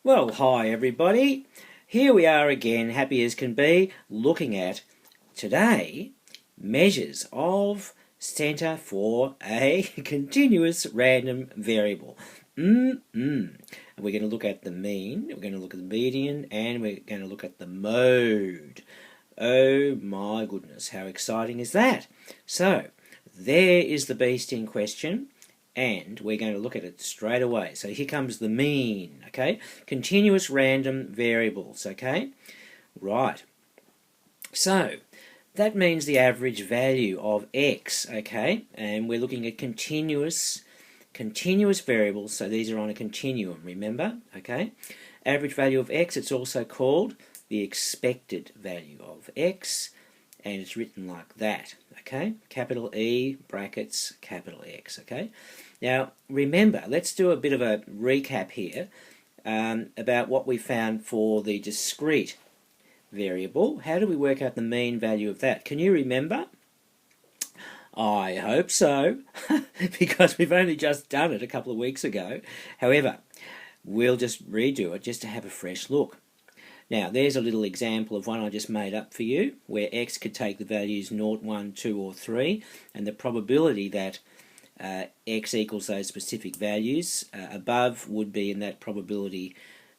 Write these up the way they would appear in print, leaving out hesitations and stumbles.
Well, hi everybody. Here we are again, happy as can be, looking at, today, measures of centre for a continuous random variable. And we're going to look at the mean, we're going to look at the median, and we're going to look at the mode. Oh my goodness, how exciting is that? So, there is the beast in question. And we're going to look at it straight away. So here comes the mean, okay? Continuous random variables, okay? Right. So that means the average value of x, okay? And we're looking at continuous variables, so these are on a continuum, remember? Okay? Average value of x, it's also called the expected value of x, and it's written like that, okay? Capital E, brackets, capital X, okay? Now, remember, let's do a bit of a recap here about what we found for the discrete variable. How do we work out the mean value of that? Can you remember? I hope so, because we've only just done it a couple of weeks ago. However, we'll just redo it just to have a fresh look. Now, there's a little example of one I just made up for you, where x could take the values 0, 1, 2, or 3, and the probability that x equals those specific values above would be in that probability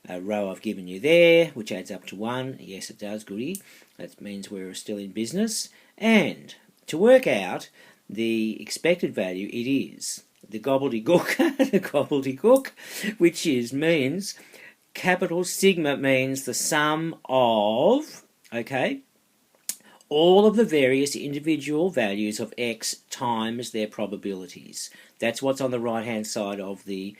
row I've given you there, which adds up to 1. Yes, it does, goody. That means we're still in business. And to work out the expected value, it is the gobbledygook, which means capital sigma means the sum of, okay, all of the various individual values of x times their probabilities. That's what's on the right hand side of the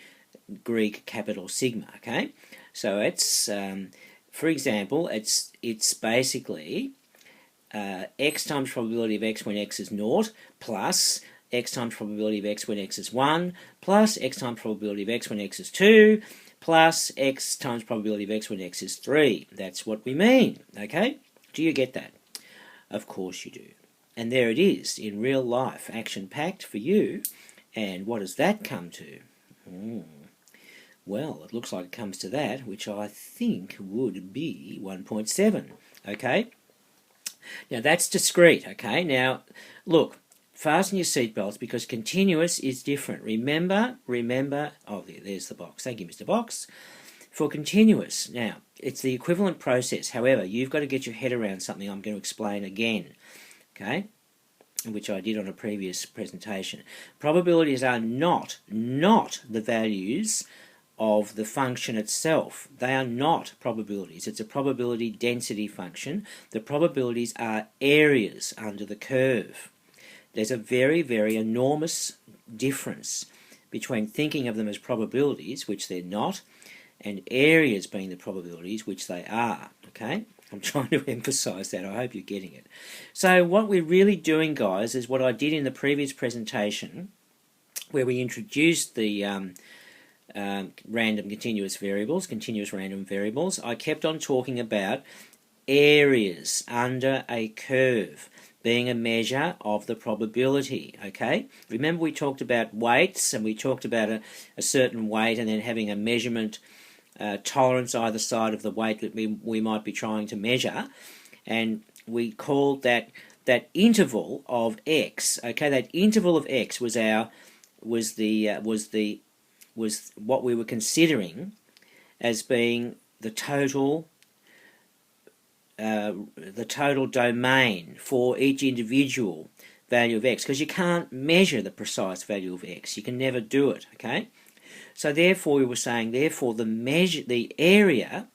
Greek capital sigma, okay? So it's, for example, it's basically x times probability of x when x is 0 plus x times probability of x when x is 1 plus x times probability of x when x is 2 plus x times probability of x when x is 3. That's what we mean, okay? Do you get that? Of course you do. And there it is, in real life, action-packed for you. And what does that come to? Well, it looks like it comes to that, which I think would be 1.7, okay? Now, that's discrete, okay? Now, look, fasten your seatbelts because continuous is different. Remember, oh, there's the box. Thank you, Mr. Box. For continuous, now, it's the equivalent process. However, you've got to get your head around something I'm going to explain again, okay, which I did on a previous presentation. Probabilities are not the values of the function itself. They are not probabilities. It's a probability density function. The probabilities are areas under the curve. There's a very, very enormous difference between thinking of them as probabilities, which they're not, and areas being the probabilities, which they are, okay? I'm trying to emphasize that. I hope you're getting it. So what we're really doing, guys, is what I did in the previous presentation, where we introduced the continuous random variables. I kept on talking about areas under a curve being a measure of the probability, okay? Remember we talked about weights, and we talked about a certain weight and then having a measurement tolerance either side of the weight that we might be trying to measure, and we called that interval of x, okay? That interval of x was what we were considering as being the total domain for each individual value of x, because you can't measure the precise value of x. You can never do it, okay? So therefore we were saying, the area,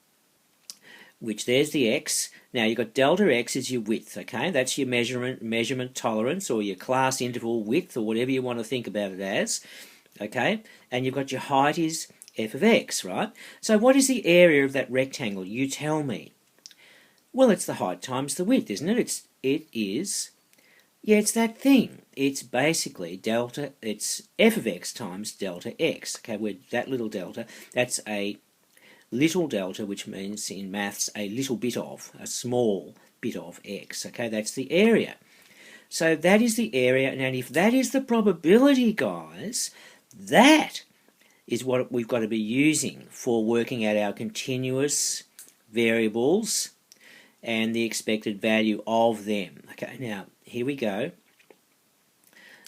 which there's the x, now you've got delta x is your width, okay? That's your measurement tolerance, or your class interval width, or whatever you want to think about it as, okay? And you've got your height is f of x, right? So what is the area of that rectangle? You tell me. Well, it's the height times the width, isn't it? It's that thing. It's basically delta, it's f of x times delta x, okay? Where that little delta, that's a little delta, which means in maths a little bit of, a small bit of x, okay? That's the area. So that is the area, and if that is the probability, guys, that is what we've got to be using for working out our continuous variables and the expected value of them. Okay, now here we go.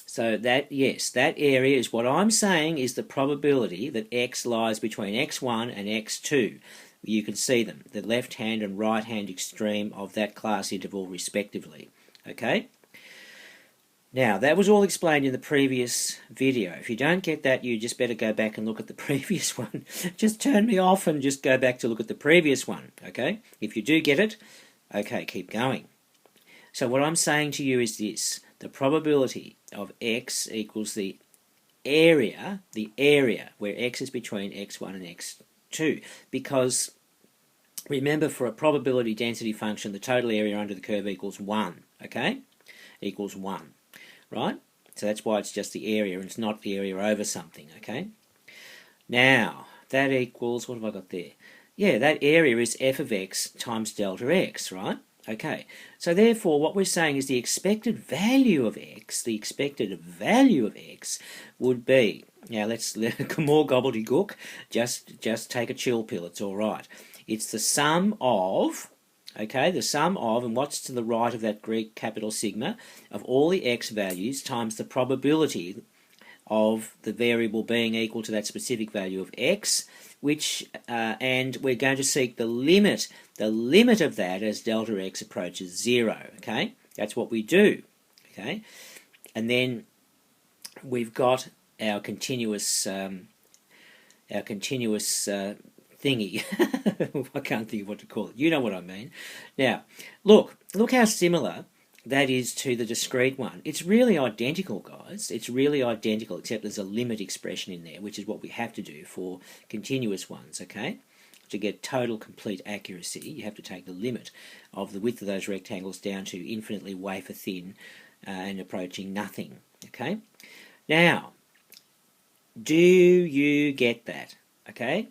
So that, yes, that area is what I'm saying is the probability that x lies between x1 and x2. You can see them, the left hand and right hand extreme of that class interval respectively. Okay? Now, that was all explained in the previous video. If you don't get that, you just better go back and look at the previous one. Just turn me off and just go back to look at the previous one. Okay? If you do get it, okay, keep going. So what I'm saying to you is this. The probability of x equals the area where x is between x1 and x2. Because, remember, for a probability density function, the total area under the curve equals 1. Okay? Equals 1. Right? So that's why it's just the area and it's not the area over something. Okay? Now, that equals, what have I got there? Yeah, that area is f of x times delta x, right? Okay, so therefore what we're saying is the expected value of x, would be, now let's more gobbledygook, just take a chill pill, it's all right. It's the sum of, okay, the sum of, and what's to the right of that Greek capital sigma, of all the x values times the probability of the variable being equal to that specific value of x, which and we're going to seek the limit of that as delta x approaches 0. Okay, that's what we do. Okay, and then we've got our continuous thingy. I can't think of what to call it. You know what I mean. Now, look how similar that is to the discrete one. It's really identical, guys. It's really identical, except there's a limit expression in there, which is what we have to do for continuous ones, okay? To get total complete accuracy, you have to take the limit of the width of those rectangles down to infinitely wafer thin and approaching nothing, okay? Now, do you get that, okay?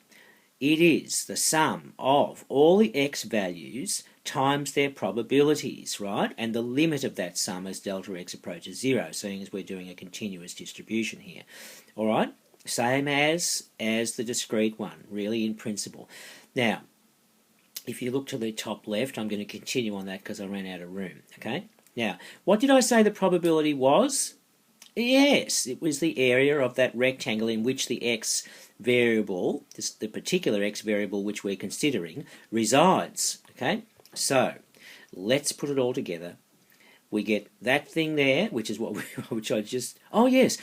It is the sum of all the x values times their probabilities, right? And the limit of that sum as delta x approaches 0, seeing as we're doing a continuous distribution here. All right? Same as the discrete one, really in principle. Now, if you look to the top left, I'm going to continue on that because I ran out of room, okay? Now, what did I say the probability was? Yes, it was the area of that rectangle in which the x variable, the particular x variable which we're considering, resides, okay? So, let's put it all together. We get that thing there, which is what which I just, oh yes,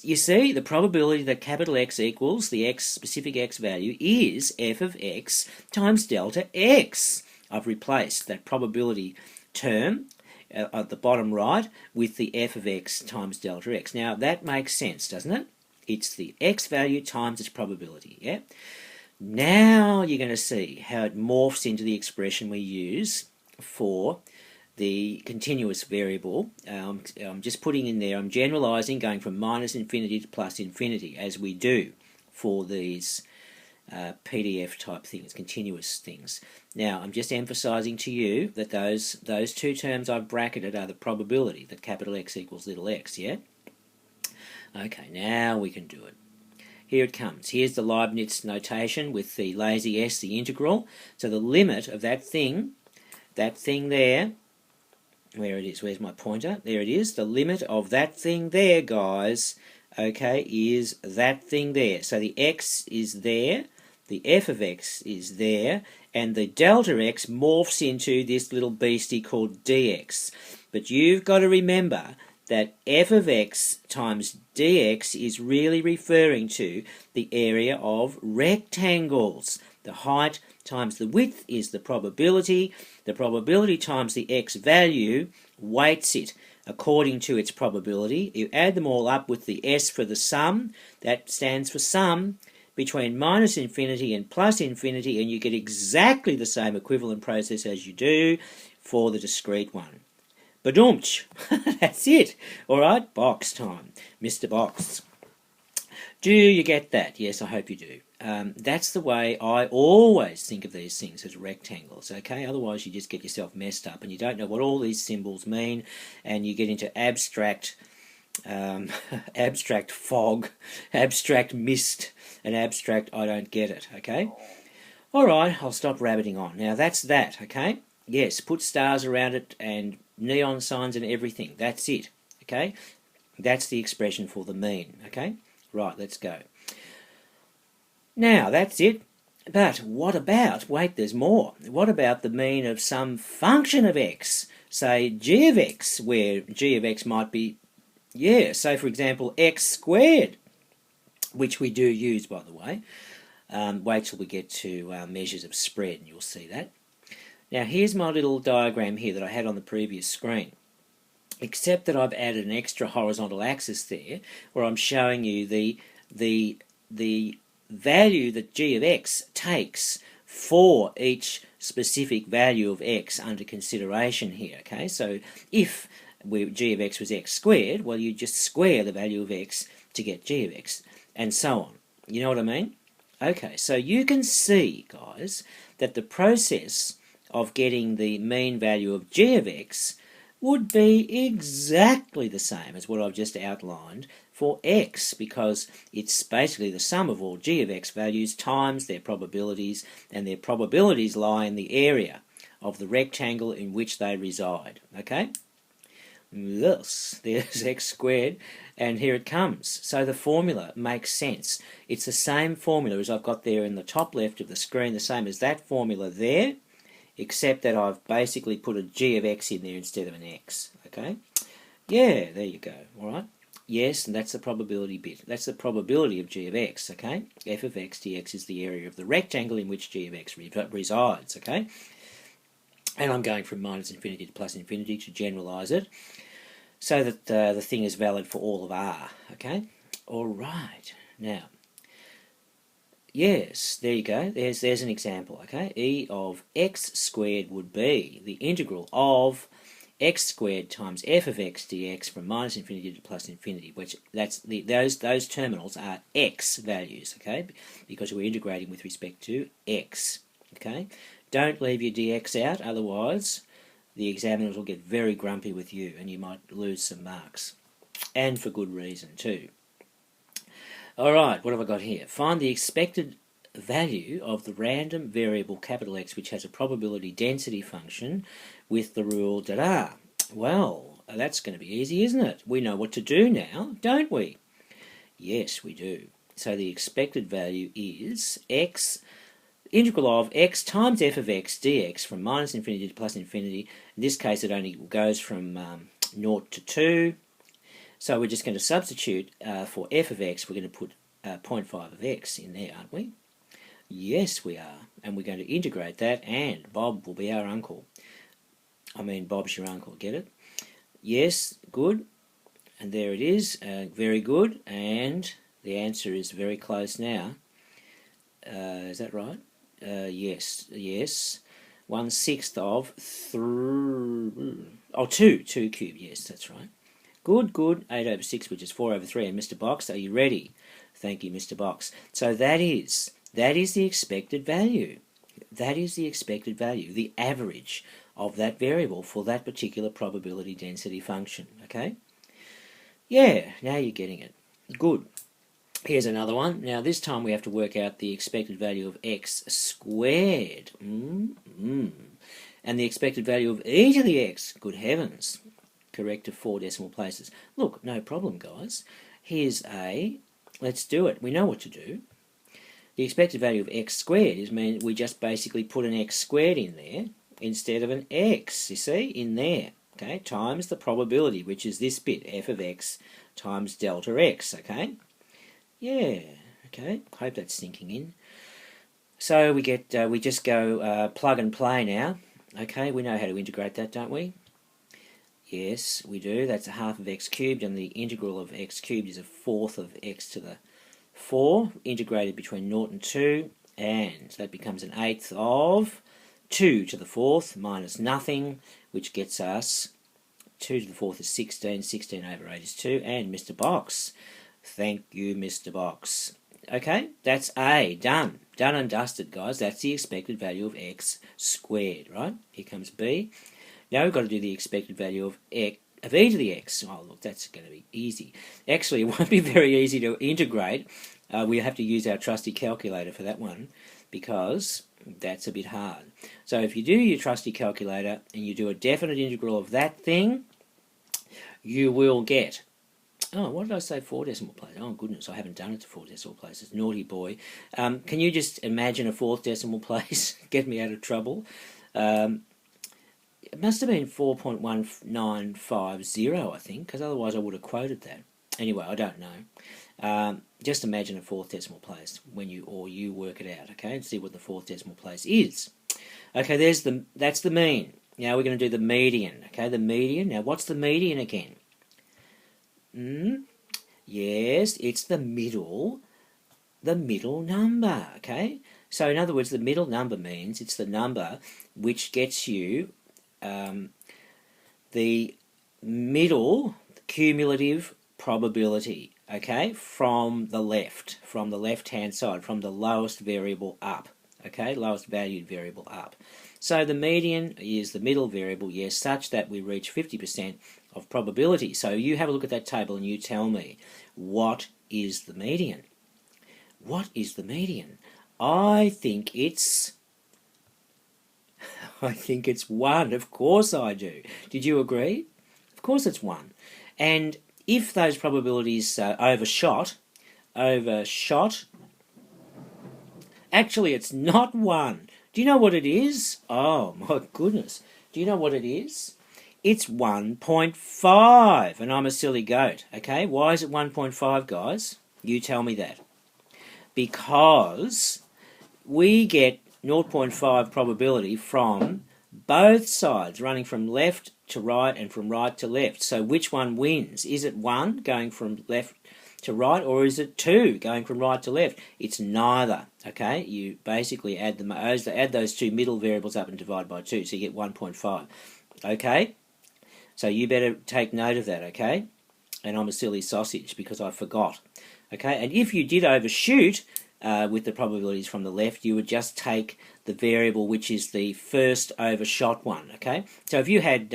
you see the probability that capital X equals the x specific x value is f of x times delta x. I've replaced that probability term at the bottom right with the f of x times delta x. Now that makes sense, doesn't it? It's the x value times its probability, yeah? Now you're going to see how it morphs into the expression we use for the continuous variable. I'm just putting in there, I'm generalizing, going from minus infinity to plus infinity, as we do for these PDF type things, continuous things. Now I'm just emphasizing to you that those two terms I've bracketed are the probability that capital X equals little x, yeah? Okay, now we can do it. Here it comes. Here's the Leibniz notation with the lazy s, the integral. So the limit of that thing there, where it is, where's my pointer? There it is. The limit of that thing there, guys, okay, is that thing there. So the x is there, the f of x is there, and the delta x morphs into this little beastie called dx. But you've got to remember that f of x times dx is really referring to the area of rectangles. The height times the width is the probability. The probability times the x value weights it according to its probability. You add them all up with the s for the sum. That stands for sum between minus infinity and plus infinity, and you get exactly the same equivalent process as you do for the discrete one. Badumch. That's it. All right, box time. Mr. Box. Do you get that? Yes, I hope you do. That's the way I always think of these things, as rectangles, okay? Otherwise you just get yourself messed up and you don't know what all these symbols mean, and you get into abstract abstract fog, abstract mist, and abstract I don't get it, okay? Alright, I'll stop rabbiting on. Now that's that, okay? Yes, put stars around it and neon signs and everything. That's it, okay? That's the expression for the mean, okay? Right, let's go. Now, that's it. But what about, wait, there's more. What about the mean of some function of x? Say g of x, where g of x might be, yeah, so for example, x squared, which we do use, by the way. Wait till we get to measures of spread and you'll see that. Now here's my little diagram here that I had on the previous screen, except that I've added an extra horizontal axis there where I'm showing you the value that g of x takes for each specific value of x under consideration here. Okay, so if g of x was x squared, well, you just square the value of x to get g of x, and so on. You know what I mean? Okay, so you can see, guys, that the process of getting the mean value of g of x would be exactly the same as what I've just outlined for x, because it's basically the sum of all g of x values times their probabilities, and their probabilities lie in the area of the rectangle in which they reside. Okay? Thus, there's x squared, and here it comes. So the formula makes sense. It's the same formula as I've got there in the top left of the screen, the same as that formula there, except that I've basically put a g of x in there instead of an x. Okay? Yeah, there you go. All right? Yes, and that's the probability bit. That's the probability of g of x, okay? F of x dx is the area of the rectangle in which g of x resides, okay? And I'm going from minus infinity to plus infinity to generalise it so that the thing is valid for all of r, okay? All right. Now, yes, there you go. There's an example, okay? E of x squared would be the integral of x squared times f of x dx from minus infinity to plus infinity, which those terminals are x values, okay? Because we're integrating with respect to x, okay? Don't leave your dx out, otherwise the examiners will get very grumpy with you and you might lose some marks, and for good reason too. Alright, what have I got here? Find the expected value of the random variable capital X which has a probability density function with the rule da-da. Well, that's going to be easy, isn't it? We know what to do now, don't we? Yes, we do. So the expected value is x, integral of x times f of x dx from minus infinity to plus infinity. In this case it only goes from 0 to 2. So we're just going to substitute for f of x, we're going to put 0.5 of x in there, aren't we? Yes, we are. And we're going to integrate that, and Bob will be our uncle. I mean, Bob's your uncle, get it? Yes, good. And there it is, very good. And the answer is very close now. Is that right? Yes, yes. 1/6 of 2 cubed, yes, that's right. Good, good. 8 over 6, which is 4 over 3. And Mr. Box, are you ready? Thank you, Mr. Box. So that is the expected value. That is the expected value, the average of that variable for that particular probability density function. Okay? Yeah, now you're getting it. Good. Here's another one. Now this time we have to work out the expected value of x squared. And the expected value of e to the x. Good heavens. Correct to 4 decimal places. Look, no problem, guys. Here's a... Let's do it. We know what to do. The expected value of x squared is mean we just basically put an x squared in there instead of an x, you see, in there, okay, times the probability, which is this bit, f of x times delta x, okay? Yeah, okay, hope that's sinking in. So we just go plug and play now, okay? We know how to integrate that, don't we? Yes, we do. That's a half of x cubed, and the integral of x cubed is a fourth of x to the 4, integrated between 0 and 2, and that becomes an eighth of 2 to the 4th minus nothing, which gets us 2 to the 4th is 16, 16 over 8 is 2, and Mr. Box. Thank you, Mr. Box. Okay, that's A, done. Done and dusted, guys. That's the expected value of x squared, right? Here comes B. Now we've got to do the expected value of of e to the x. Oh, look, that's going to be easy. Actually, it won't be very easy to integrate. We have to use our trusty calculator for that one, because that's a bit hard. So if you do your trusty calculator and you do a definite integral of that thing, you will get, oh, what did I say, 4 decimal places? Oh, goodness, I haven't done it to 4 decimal places. Naughty boy. Can you just imagine a 4th decimal place? Get me out of trouble. It must have been 4.1950, I think, because otherwise I would have quoted that. Anyway, I don't know. Just imagine a 4th decimal place when you work it out, okay, and see what the 4th decimal place is. Okay, that's the mean. Now we're going to do the median. Okay, the median. Now what's the median again? Yes, it's the middle number. Okay, so in other words, the middle number means it's the number which gets you the middle cumulative probability, okay, from the left-hand side, from the lowest variable up, okay, lowest valued variable up. So the median is the middle variable, yes, such that we reach 50% of probability. So you have a look at that table and you tell me, what is the median? What is the median? I think it's 1. Of course I do. Did you agree? Of course it's 1. And if those probabilities overshot, actually it's not 1. Do you know what it is? Oh my goodness. Do you know what it is? It's 1.5, and I'm a silly goat, okay? Why is it 1.5, guys? You tell me that. Because we get 0.5 probability from both sides, running from left to right and from right to left. So which one wins? Is it 1 going from left to right, or is it 2 going from right to left? It's neither, okay? You basically add those two middle variables up and divide by 2, so you get 1.5, okay? So you better take note of that, okay? And I'm a silly sausage because I forgot, okay? And if you did overshoot with the probabilities from the left, you would just take the variable which is the first overshot one, okay? So if you had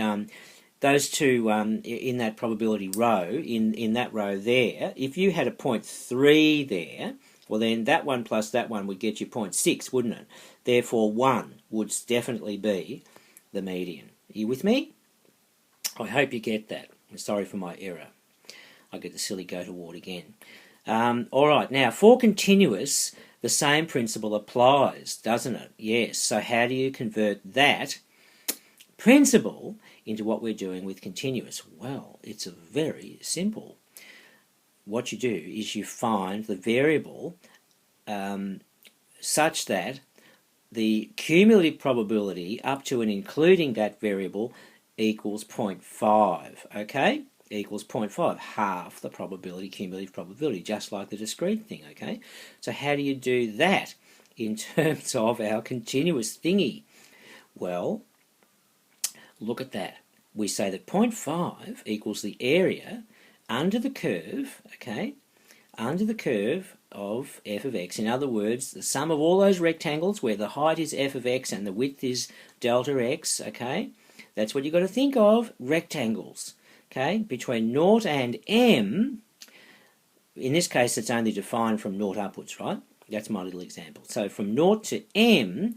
those two in that probability row, in that row there, if you had a 0.3 there, well then that one plus that one would get you 0.6, wouldn't it? Therefore 1 would definitely be the median. Are you with me? I hope you get that. I'm sorry for my error. I get the silly goat award again. Alright, now for continuous, the same principle applies, doesn't it? Yes, so how do you convert that principle into what we're doing with continuous? Well, it's very simple. What you do is you find the variable such that the cumulative probability up to and including that variable equals 0.5, okay? Equals 0.5, half the probability, cumulative probability, just like the discrete thing, okay? So how do you do that in terms of our continuous thingy? Well, look at that. We say that 0.5 equals the area under the curve, okay? Under the curve of f of x. In other words, the sum of all those rectangles where the height is f of x and the width is delta x, okay? That's what you've got to think of, rectangles. Okay, between 0 and m, in this case it's only defined from 0 upwards, right? That's my little example. So from 0 to m,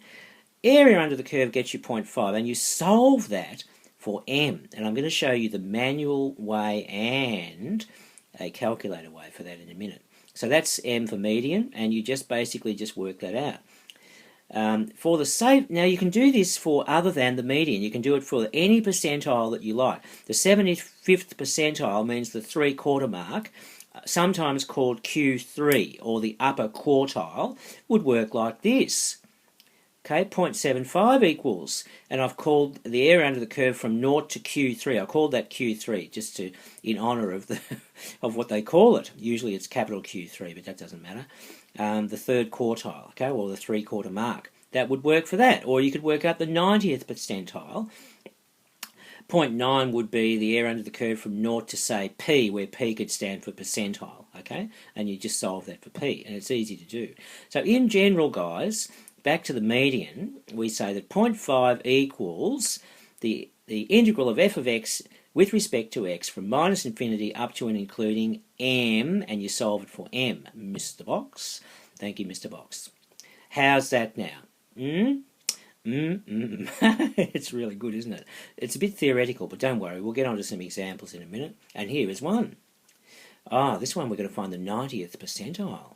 area under the curve gets you 0.5, and you solve that for m. And I'm going to show you the manual way and a calculator way for that in a minute. So that's m for median, and you just basically just work that out. For the now you can do this for other than the median. You can do it for any percentile that you like. The 75th percentile means the 3/4 mark, sometimes called Q3, or the upper quartile, would work like this. Okay, 0.75 equals, and I've called the area under the curve from 0 to Q3. I called that Q3 just in honour of of what they call it. Usually it's capital Q3, but that doesn't matter. The 3rd quartile, okay, or the 3/4 mark. That would work for that. Or you could work out the 90th percentile. 0.9 would be the area under the curve from 0 to, say, P, where P could stand for percentile, okay? And you just solve that for P, and it's easy to do. So in general, guys, back to the median, we say that 0.5 equals the integral of f of x with respect to x from minus infinity up to and including m, and you solve it for m, Mr. Box. Thank you, Mr. Box. How's that now? It's really good, isn't it? It's a bit theoretical, but don't worry, we'll get on to some examples in a minute. And here is one. This one we're going to find the 90th percentile.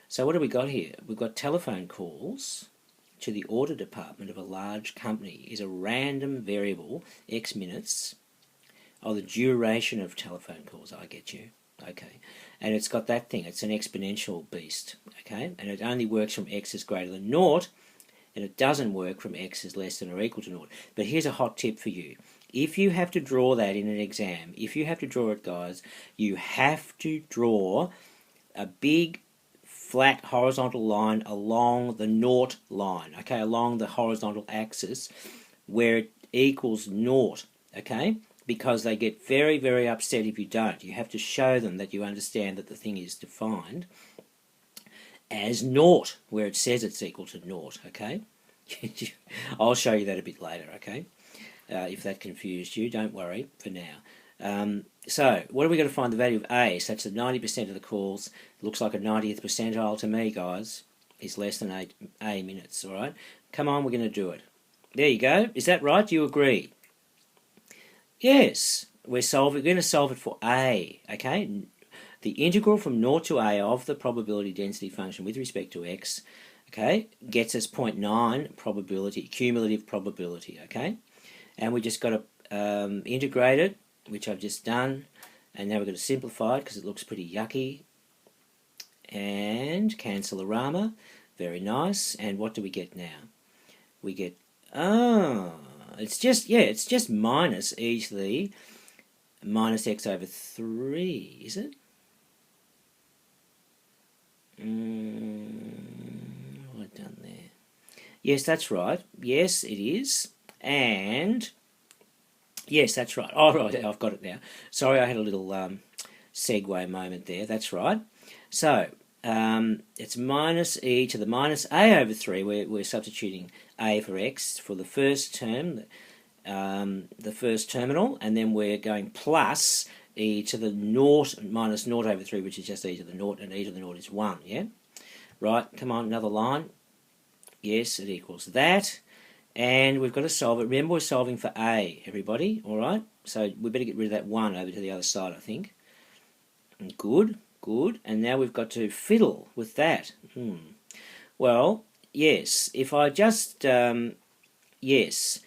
So what have we got here? We've got telephone calls to the order department of a large company is a random variable, x minutes, of the duration of telephone calls. I get you. Okay. And it's got that thing. It's an exponential beast. Okay. And it only works from x is greater than naught, and it doesn't work from x is less than or equal to naught. But here's a hot tip for you. If you have to draw that in an exam, if you have to draw it, guys, you have to draw a big flat horizontal line along the naught line, okay, along the horizontal axis where it equals naught, okay, because they get very, very upset if you don't. You have to show them that you understand that the thing is defined as naught, where it says it's equal to naught, okay. I'll show you that a bit later, okay, if that confused you, don't worry for now. So, what are we going to find the value of A such that 90% of the calls, looks like a 90th percentile to me, guys, is less than A minutes, alright? Come on, we're going to do it. There you go. Is that right? Do you agree? Yes. We're going to solve it for A, okay? The integral from 0 to A of the probability density function with respect to x, okay, gets us 0.9 probability, cumulative probability, okay? And we just got to integrate it, which I've just done, and now we're going to simplify it because it looks pretty yucky, and cancel-a-rama, very nice. And what do we get now? We get, it's just minus e to the minus x over 3, is it? What have I done there? Yes, that's right. Yes, it is. And yes, that's right. Oh, right, I've got it now. Sorry, I had a little segue moment there. That's right. So, it's minus e to the minus a over 3. We're substituting a for x for the first term, the first terminal, and then we're going plus e to the naught minus naught over 3, which is just e to the naught, and e to the naught is 1, yeah? Right, come on, another line. Yes, it equals that. And we've got to solve it. Remember, we're solving for A, everybody, all right? So we better get rid of that 1 over to the other side, I think. Good, good. And now we've got to fiddle with that. Well, yes, if I just, yes.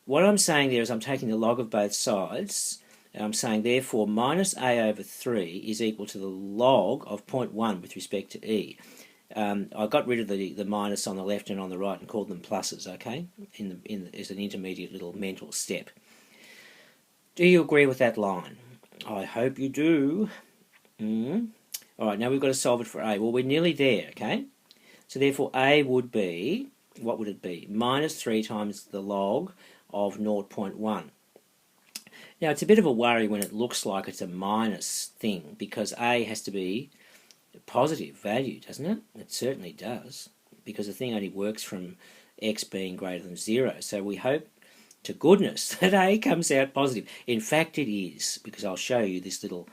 What I'm saying there is I'm taking the log of both sides. And I'm saying, therefore, minus A over 3 is equal to the log of 0.1 with respect to E. I got rid of the minus on the left and on the right and called them pluses, okay, as an intermediate little mental step. Do you agree with that line? I hope you do. Alright, now we've got to solve it for A. Well, we're nearly there, okay? So therefore A would be, what would it be? Minus 3 times the log of 0.1. Now, it's a bit of a worry when it looks like it's a minus thing, because A has to be positive value, doesn't it? It certainly does, because the thing only works from x being greater than 0. So we hope to goodness that A comes out positive. In fact, it is, because I'll show you this little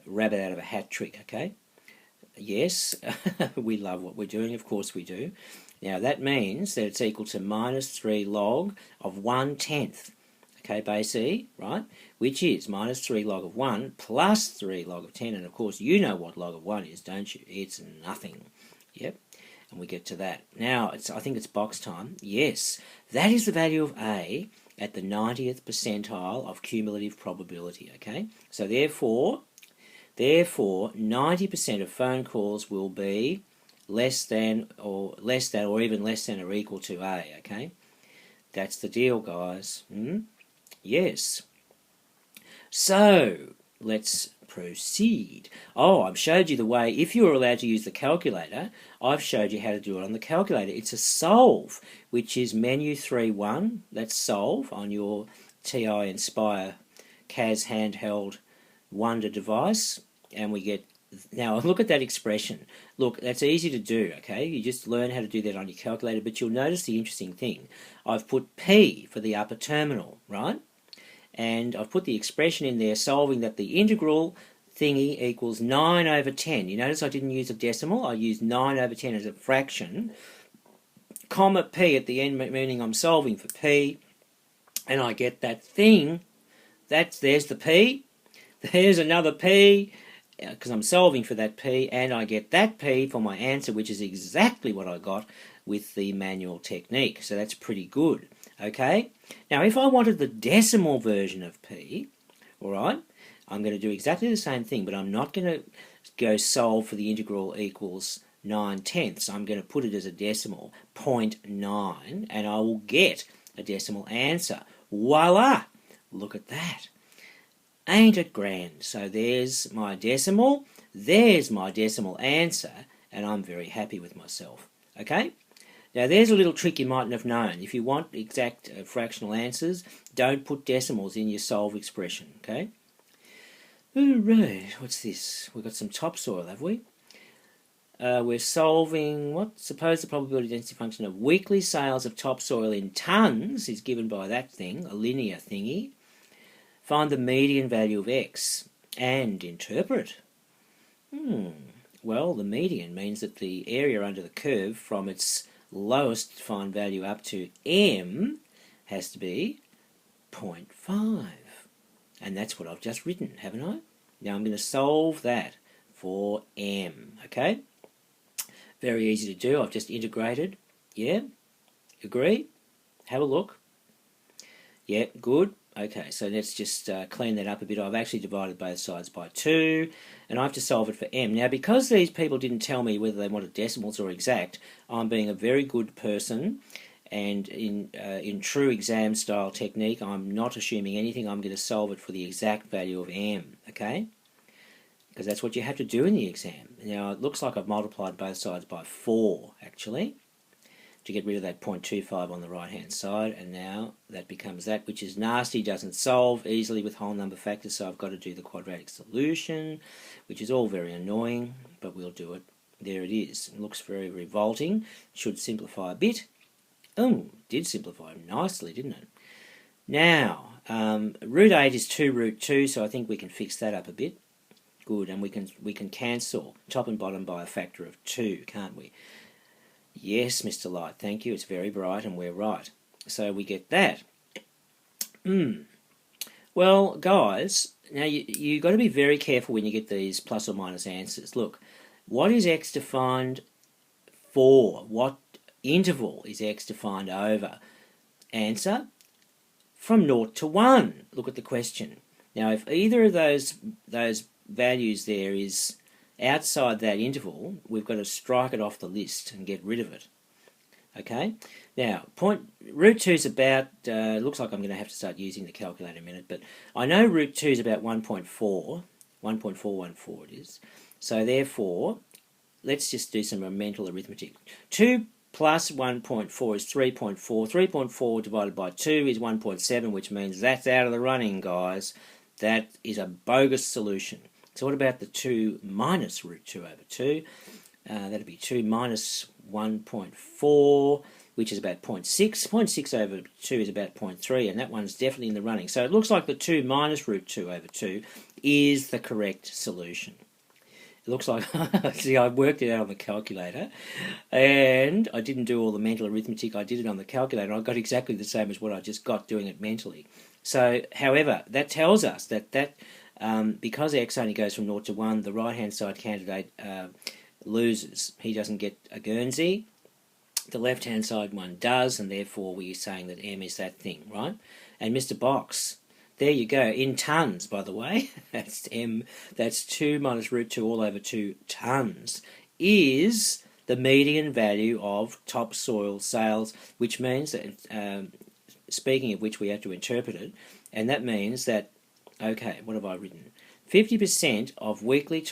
rabbit out of a hat trick, okay? Yes, we love what we're doing, of course we do. Now that means that it's equal to minus 3 log of 1/10. Okay, base E, right, which is minus 3 log of 1 plus 3 log of 10, and of course you know what log of 1 is, don't you? It's nothing. Yep, and we get to that. Now, I think it's box time. Yes, that is the value of A at the 90th percentile of cumulative probability, okay? So therefore 90% of phone calls will be less than or even less than or equal to A, okay? That's the deal, guys. Yes. So, let's proceed. Oh, I've showed you the way. If you were allowed to use the calculator, I've showed you how to do it on the calculator. It's a solve, which is menu 3.1. That's solve on your TI Inspire CAS handheld Wonder device. And we get, now look at that expression. Look, that's easy to do, okay? You just learn how to do that on your calculator, but you'll notice the interesting thing. I've put P for the upper terminal, right? and I've put the expression in there solving that the integral thingy equals 9 over 10. You notice I didn't use a decimal, I used 9 over 10 as a fraction, comma p at the end, meaning I'm solving for p, and I get that thing. There's the p, there's another p, because I'm solving for that p, and I get that p for my answer, which is exactly what I got with the manual technique. So that's pretty good. Okay, now if I wanted the decimal version of p, alright, I'm going to do exactly the same thing, but I'm not going to go solve for the integral equals 9/10. I'm going to put it as a decimal, 0.9, and I will get a decimal answer. Voila! Look at that. Ain't it grand? So there's my decimal answer, and I'm very happy with myself. Okay? Now there's a little trick you mightn't have known. If you want exact fractional answers, don't put decimals in your solve expression. Okay? Alright, what's this? We've got some topsoil, have we? We're solving, suppose the probability density function of weekly sales of topsoil in tonnes is given by that thing, a linear thingy. Find the median value of x and interpret. Well, the median means that the area under the curve from its lowest defined value up to m has to be 0.5. And that's what I've just written, haven't I? Now I'm going to solve that for m, okay? Very easy to do. I've just integrated. Yeah? Agree? Have a look. Yeah, good. Okay, so let's just clean that up a bit. I've actually divided both sides by 2, and I have to solve it for m. Now, because these people didn't tell me whether they wanted decimals or exact, I'm being a very good person, and in true exam-style technique, I'm not assuming anything. I'm going to solve it for the exact value of m, okay? Because that's what you have to do in the exam. Now, it looks like I've multiplied both sides by 4, actually, to get rid of that 0.25 on the right-hand side, and now that becomes that, which is nasty, doesn't solve easily with whole number factors, so I've got to do the quadratic solution, which is all very annoying, but we'll do it. There it is. It looks very revolting. Should simplify a bit. Oh, did simplify nicely, didn't it? Now, root 8 is 2 root 2, so I think we can fix that up a bit. Good, and we can cancel top and bottom by a factor of 2, can't we? Yes, Mr. Light, thank you. It's very bright and we're right. So we get that. Well, guys, now you've got to be very careful when you get these plus or minus answers. Look, what is x defined for? What interval is x defined over? Answer, from 0 to 1. Look at the question. Now, if either of those values there is outside that interval, we've got to strike it off the list and get rid of it. Okay? Now, root 2 is about, looks like I'm going to have to start using the calculator in a minute, but I know root 2 is about 1.414 it is. So therefore, let's just do some mental arithmetic. 2 plus 1.4 is 3.4. 3.4 divided by 2 is 1.7, which means that's out of the running, guys. That is a bogus solution. So what about the 2 minus root 2 over 2? That'd be 2 minus 1.4, which is about 0.6. 0.6 over 2 is about 0.3, and that one's definitely in the running. So it looks like the 2 minus root 2 over 2 is the correct solution. It looks like, see, I worked it out on the calculator, and I didn't do all the mental arithmetic. I did it on the calculator, and I got exactly the same as what I just got doing it mentally. So, however, that tells us that because x only goes from 0 to 1, the right-hand side candidate loses. He doesn't get a Guernsey. The left-hand side one does, and therefore we're saying that m is that thing, right? And Mr. Box, there you go, in tonnes, by the way. That's m, that's 2 minus root 2 all over 2 tonnes, is the median value of topsoil sales, which means that, speaking of which, we have to interpret it, and that means that, okay, what have I written? 50% of weekly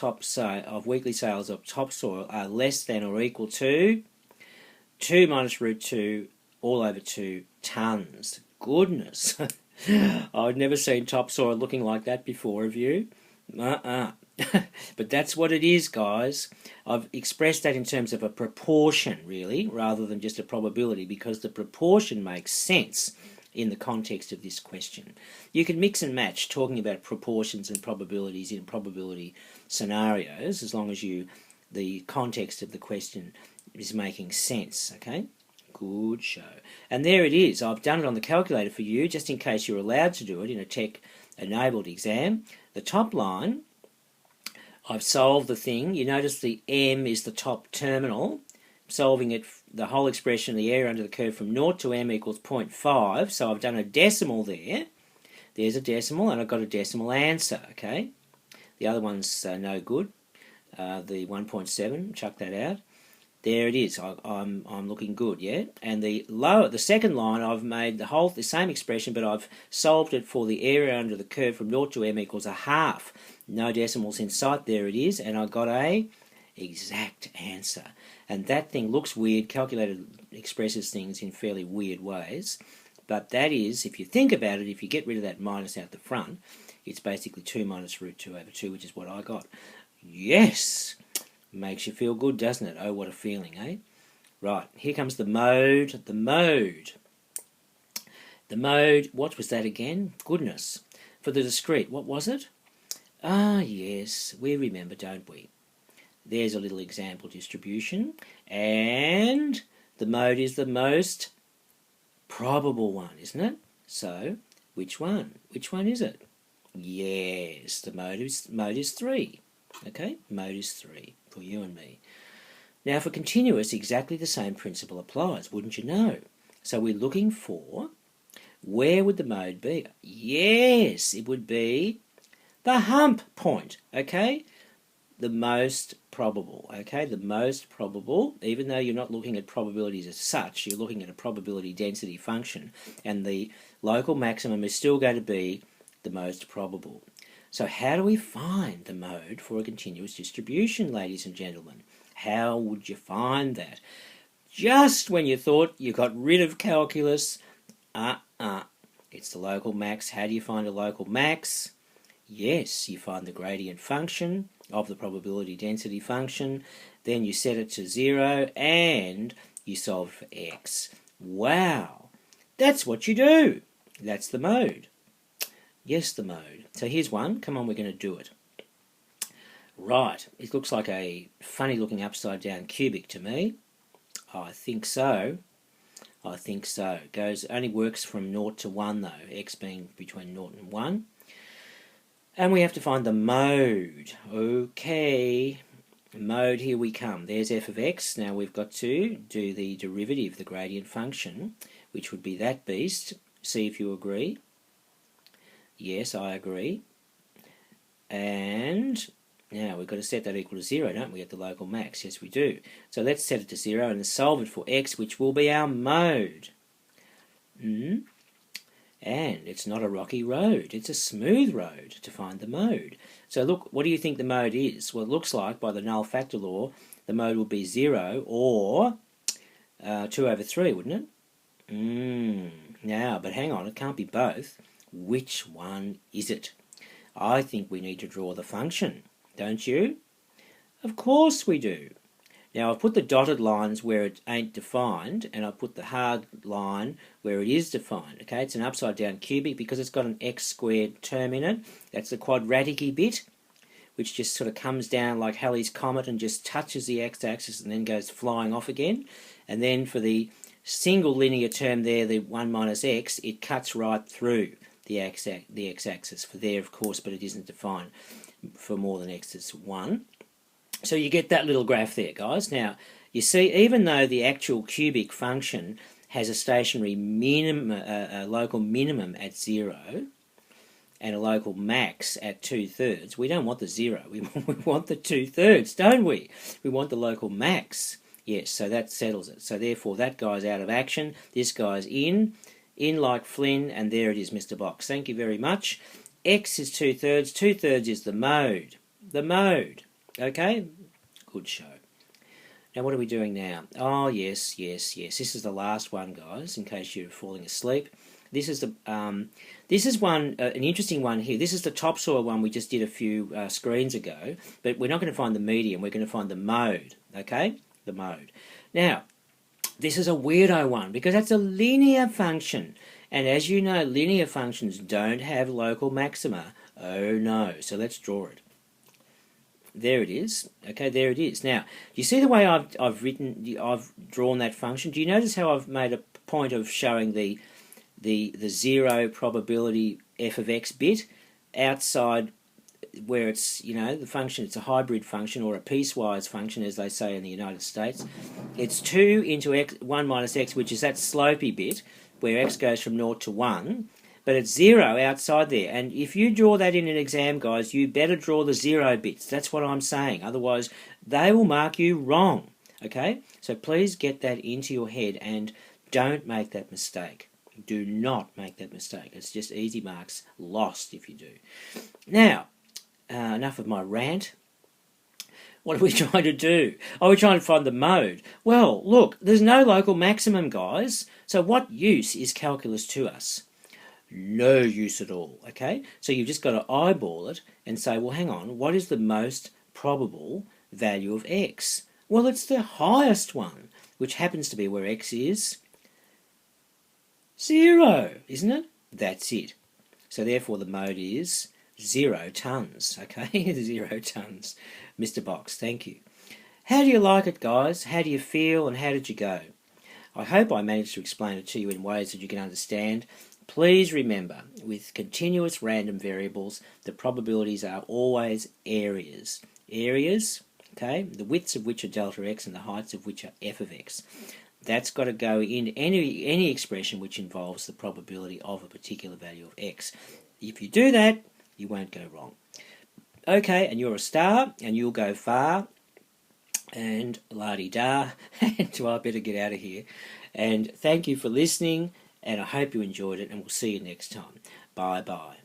sales of topsoil are less than or equal to 2 minus root 2 all over 2 tonnes. Goodness. I've never seen topsoil looking like that before, have you? But that's what it is, guys. I've expressed that in terms of a proportion, really, rather than just a probability, because the proportion makes sense. in the context of this question. You can mix and match talking about proportions and probabilities in probability scenarios as long as the context of the question is making sense, okay? Good show. And there it is. I've done it on the calculator for you, just in case you're allowed to do it in a tech-enabled exam. The top line, I've solved the thing. You notice the m is the top terminal. Solving it, the whole expression, the area under the curve from 0 to m equals 0.5. So I've done a decimal there. There's a decimal, and I've got a decimal answer, okay? The other one's no good. The 1.7, chuck that out. There it is. I'm looking good, yeah. And the second line, I've made the same expression, but I've solved it for the area under the curve from 0 to m equals a half. No decimals in sight. There it is, and I got a exact answer. And that thing looks weird. Calculator expresses things in fairly weird ways, but that is, if you think about it, if you get rid of that minus out the front, it's basically 2 minus root 2 over 2, which is what I got. Yes. Makes you feel good, doesn't it? Oh, what a feeling, eh? Right, here comes the mode. The mode, what was that again? Goodness. For the discrete, what was it? Ah, yes, we remember, don't we? There's a little example distribution. And the mode is the most probable one, isn't it? So, which one? Which one is it? Yes, the mode is 3. Okay, mode is 3. For you and me. Now for continuous, exactly the same principle applies, wouldn't you know? So we're looking for, where would the mode be? Yes, it would be the hump point, okay? The most probable, okay? The most probable, even though you're not looking at probabilities as such, you're looking at a probability density function, and the local maximum is still going to be the most probable. So how do we find the mode for a continuous distribution, ladies and gentlemen? How would you find that? Just when you thought you got rid of calculus, it's the local max. How do you find a local max? Yes, you find the gradient function of the probability density function, then you set it to 0, and you solve for x. Wow, that's what you do. That's the mode. Yes, the mode. So here's one. Come on, we're going to do it. Right. It looks like a funny looking upside down cubic to me. I think so. I think so. Only works from 0 to 1 though, x being between 0 and 1. And we have to find the mode. Okay. Mode, here we come. There's f of x. Now we've got to do the derivative, the gradient function, which would be that beast. See if you agree. Yes, I agree. And now we've got to set that equal to 0, don't we, at the local max? Yes, we do. So let's set it to 0 and solve it for x, which will be our mode. And it's not a rocky road. It's a smooth road to find the mode. So look, what do you think the mode is? Well, it looks like, by the null factor law, the mode will be 0 or 2 over 3, wouldn't it? Now, but hang on, it can't be both. Which one is it? I think we need to draw the function, don't you? Of course we do. Now I've put the dotted lines where it ain't defined, and I've put the hard line where it is defined. Okay, it's an upside down cubic because it's got an x squared term in it. That's the quadratic-y bit, which just sort of comes down like Halley's Comet and just touches the x-axis and then goes flying off again. And then for the single linear term there, the 1 minus x, it cuts right through the x-axis for there, of course, but it isn't defined for more than x is 1. So you get that little graph there, guys. Now, you see, even though the actual cubic function has a stationary minimum, a local minimum at 0 and a local max at 2/3, we don't want the 0. We want the 2/3, don't we? We want the local max. Yes, so that settles it. So therefore, that guy's out of action. This guy's in like Flynn, and there it is, Mr. Box. Thank you very much. X is 2/3. 2/3 is the mode. The mode. Okay? Good show. Now, what are we doing now? Oh, yes. This is the last one, guys, in case you're falling asleep. This is an interesting one here. This is the topsoil one we just did a few screens ago, but we're not going to find the median. We're going to find the mode. Okay? The mode. Now, this is a weirdo one because that's a linear function, And as you know, linear functions don't have local maxima. Oh no. So let's draw it. There it is. Okay, there it is. Now, do you see the way I've drawn that function? Do you notice how I've made a point of showing the zero probability f of x bit outside where it's, you know, the function, it's a hybrid function or a piecewise function, as they say in the United States. It's 2 into x, 1 minus x, which is that slopey bit where x goes from 0 to 1. But it's 0 outside there. And if you draw that in an exam, guys, you better draw the 0 bits. That's what I'm saying. Otherwise, they will mark you wrong. Okay? So please get that into your head and don't make that mistake. Do not make that mistake. It's just easy marks lost if you do. Now, enough of my rant. What are we trying to do? Oh, we're trying to find the mode. Well, look, there's no local maximum, guys. So what use is calculus to us? No use at all, okay? So you've just got to eyeball it and say, well, hang on, what is the most probable value of x? Well, it's the highest one, which happens to be where x is 0, isn't it? That's it. So therefore the mode is 0 tons, okay? 0 tons. Mr. Box, thank you. How do you like it, guys? How do you feel and how did you go? I hope I managed to explain it to you in ways that you can understand. Please remember, with continuous random variables, the probabilities are always areas. Areas, okay, the widths of which are delta x and the heights of which are f of x. That's got to go in any expression which involves the probability of a particular value of x. If you do that, you won't go wrong. Okay, and you're a star, and you'll go far, and la-di-da, and I better get out of here. And thank you for listening, and I hope you enjoyed it, and we'll see you next time. Bye-bye.